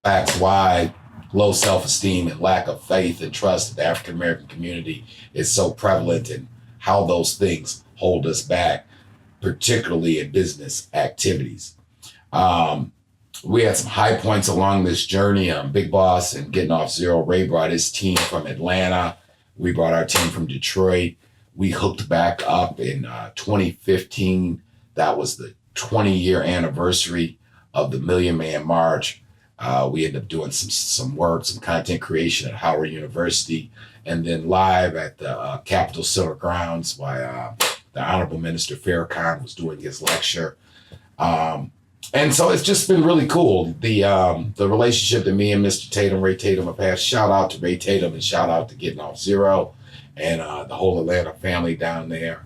facts why low self-esteem and lack of faith and trust in the African American community is so prevalent, and how those things hold us back, particularly in business activities. We had some high points along this journey. Big Boss and Gittin Off Zero, Ray brought his team from Atlanta. We brought our team from Detroit. We hooked back up in 2015. That was the 20-year anniversary of the Million Man March. We ended up doing some work, some content creation at Howard University, and then live at the Capitol Center grounds while the Honorable Minister Farrakhan was doing his lecture. And so it's just been really cool. The relationship that me and Mr. Tatum, Ray Tatum, have had. Shout out to Ray Tatum and shout out to Gittin Off Zero and the whole Atlanta family down there.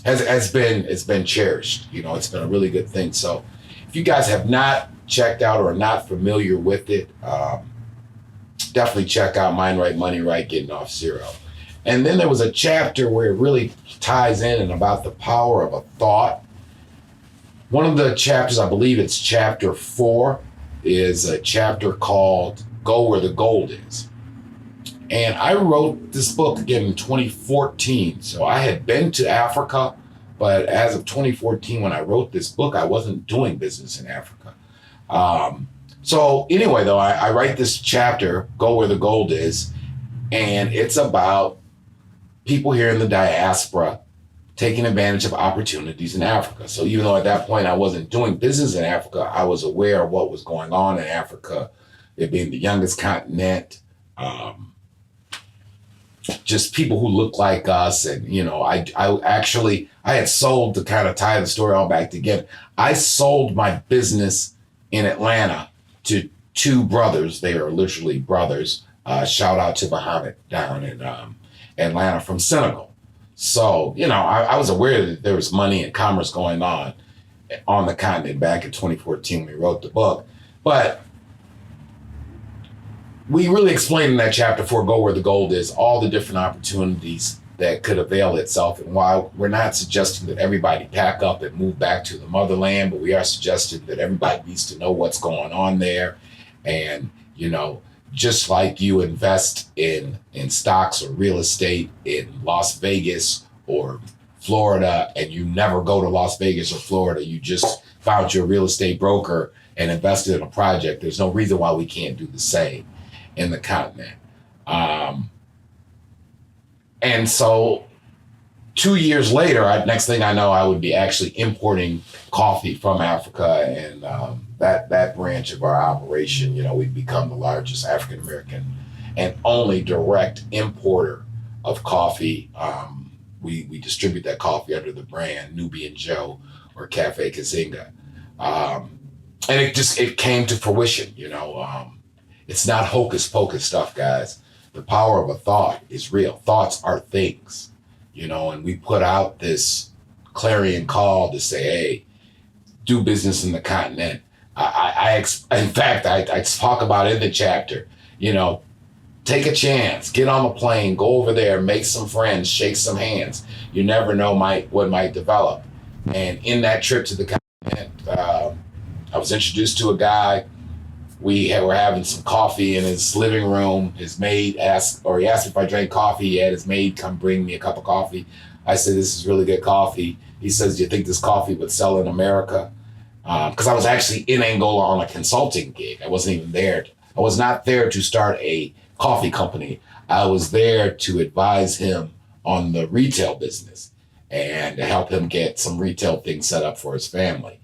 It's been cherished. You know, it's been a really good thing. So if you guys have not checked out or are not familiar with it, definitely check out Mind Right, Money Right, Gittin Off Zero. And then there was a chapter where it really ties in and about the power of a thought. One of the chapters, I believe it's chapter 4, is a chapter called Go Where the Gold Is. And I wrote this book again in 2014. So I had been to Africa, but as of 2014, when I wrote this book, I wasn't doing business in Africa. So anyway, though, I write this chapter, Go Where the Gold Is, and it's about people here in the diaspora taking advantage of opportunities in Africa. So even though at that point I wasn't doing business in Africa, I was aware of what was going on in Africa, it being the youngest continent, just people who look like us. And, you know, I had sold, to kind of tie the story all back together, I sold my business in Atlanta to 2 brothers. They are literally brothers. Shout out to Muhammad down in Atlanta from Senegal. So, you know, I was aware that there was money and commerce going on the continent back in 2014 when we wrote the book. But we really explained in that chapter 4, Go Where the Gold Is, all the different opportunities that could avail itself. And while we're not suggesting that everybody pack up and move back to the motherland, but we are suggesting that everybody needs to know what's going on there. And, you know, just like you invest in stocks or real estate in Las Vegas or Florida, and you never go to Las Vegas or Florida, you just found your real estate broker and invested in a project, there's no reason why we can't do the same in the continent. And so 2 years later, next thing I know, I would be actually importing coffee from Africa, and that branch of our operation, you know, we've become the largest African American and only direct importer of coffee. We distribute that coffee under the brand Nubian Joe or Cafe Kazinga. And it came to fruition, you know. It's not hocus pocus stuff, guys. The power of a thought is real. Thoughts are things, you know, and we put out this clarion call to say, hey, do business in the continent. In fact, I talk about it in the chapter, you know, take a chance, get on the plane, go over there, make some friends, shake some hands. You never know what might develop. And in that trip to the continent, I was introduced to a guy. We were having some coffee in his living room. His maid he asked me if I drank coffee. He had his maid come bring me a cup of coffee. I said, this is really good coffee. He says, do you think this coffee would sell in America? Because I was actually in Angola on a consulting gig. I wasn't even there. I was not there to start a coffee company. I was there to advise him on the retail business and to help him get some retail things set up for his family.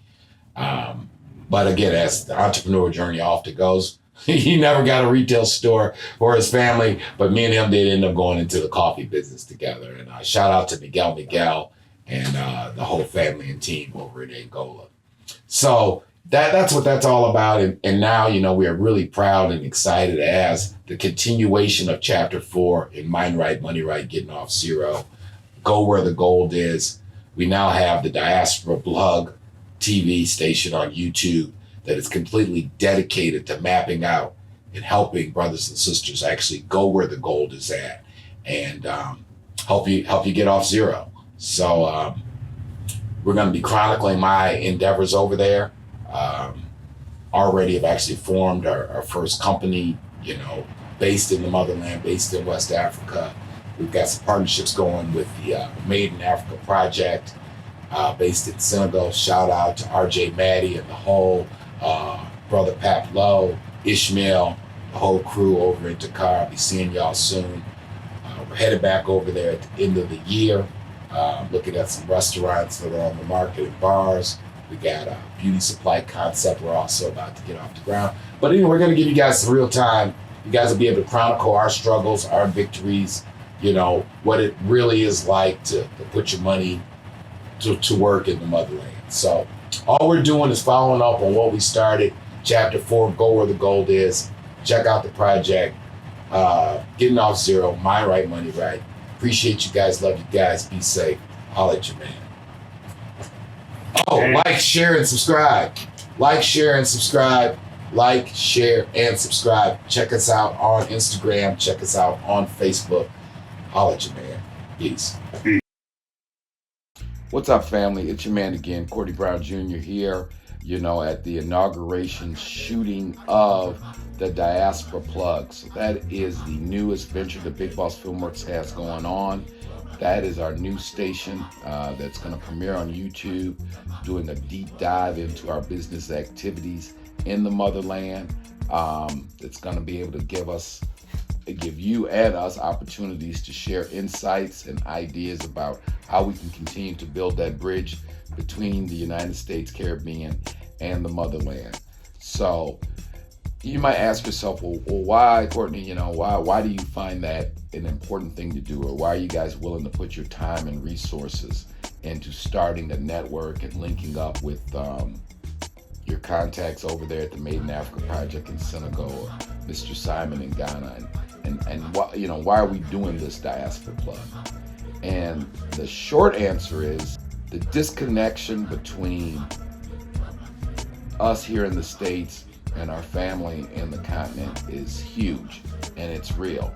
But again, as the entrepreneur journey often goes, he never got a retail store for his family, but me and him did end up going into the coffee business together. And shout out to Miguel and the whole family and team over in Angola. So that's what that's all about. And now, you know, we are really proud and excited as the continuation of chapter 4 in Mind Right, Money Right, Gittin Off Zero, Go Where the Gold Is. We now have the Diaspora Blog TV station on YouTube that is completely dedicated to mapping out and helping brothers and sisters actually go where the gold is at and help you get off zero. So we're going to be chronicling my endeavors over there. already have actually formed our first company, based in the motherland, based in West Africa. We've got some partnerships going with the Made in Africa project, based in Senegal. Shout out to RJ Maddie and the whole brother Pap Lowe, Ishmael, the whole crew over in Dakar. I'll be seeing y'all soon. We're headed back over there at the end of the year, looking at some restaurants that are on the market and bars. We got a beauty supply concept we're also about to get off the ground. But anyway, we're going to give you guys some real time. You guys will be able to chronicle our struggles, our victories, what it really is like to put your money to work in the motherland. So all we're doing is following up on what we started. Chapter 4, Go Where the Gold Is. Check out the project. Gittin Off Zero, Mind Right, Money Right. Appreciate you guys. Love you guys. Be safe. Holla at you, man. Oh, like, share, and subscribe. Like, share, and subscribe. Like, share, and subscribe. Check us out on Instagram. Check us out on Facebook. Holla at you, man. Peace. What's up, family? It's your man again, Courtney Brown Jr. here, at the inauguration shooting of the Diaspora Plug. So that is the newest venture that Big Boss Filmworks has going on. That is our new station that's going to premiere on YouTube, doing a deep dive into our business activities in the motherland. It's going to be able to give you and us opportunities to share insights and ideas about how we can continue to build that bridge between the United States, Caribbean, and the motherland. So you might ask yourself, well, why, Courtney, why do you find that an important thing to do? Or why are you guys willing to put your time and resources into starting a network and linking up with your contacts over there at the Made in Africa project in Senegal, or Mr. Simon in Ghana, and why are we doing this Diaspora Plug? And the short answer is the disconnection between us here in the States and our family in the continent is huge, and it's real,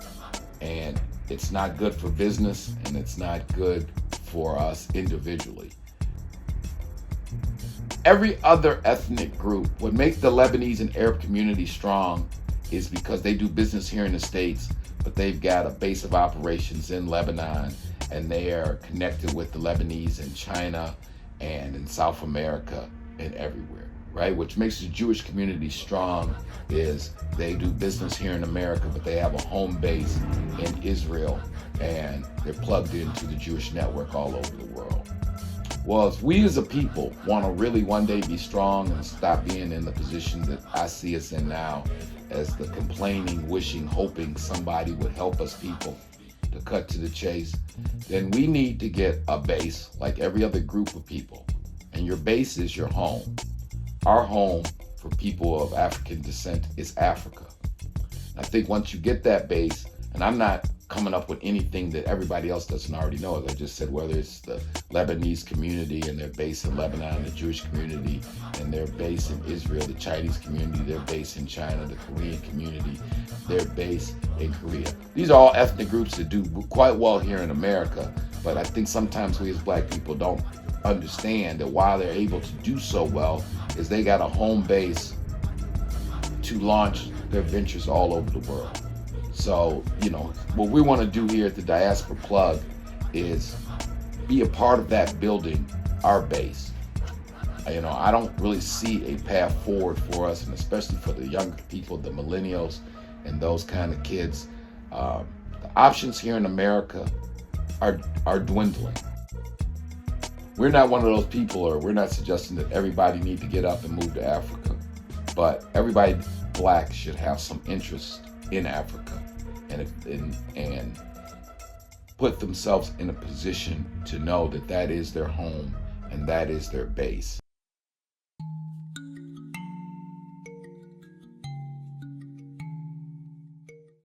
and it's not good for business, and it's not good for us individually. Every other ethnic group, what makes the Lebanese and Arab community strong is because they do business here in the States, but they've got a base of operations in Lebanon, and they are connected with the Lebanese in China and in South America and everywhere, right? Which makes the Jewish community strong is they do business here in America, but they have a home base in Israel, and they're plugged into the Jewish network all over the world. Well, if we as a people want to really one day be strong and stop being in the position that I see us in now, as the complaining, wishing, hoping somebody would help us people, to cut to the chase, then we need to get a base like every other group of people. And your base is your home. Our home for people of African descent is Africa. I think once you get that base, and I'm not coming up with anything that everybody else doesn't already know, as I just said, whether it's the Lebanese community and their base in Lebanon, the Jewish community and their base in Israel, the Chinese community, their base in China, the Korean community, their base in Korea. These are all ethnic groups that do quite well here in America, but I think sometimes we as Black people don't understand that why they're able to do so well is they got a home base to launch their ventures all over the world. So, what we want to do here at the Diaspora Plug is be a part of that building our base. I don't really see a path forward for us, and especially for the younger people, the millennials and those kind of kids. The options here in America are dwindling. We're not one of those people, or we're not suggesting that everybody need to get up and move to Africa, but everybody Black should have some interest in Africa and put themselves in a position to know that that is their home and that is their base.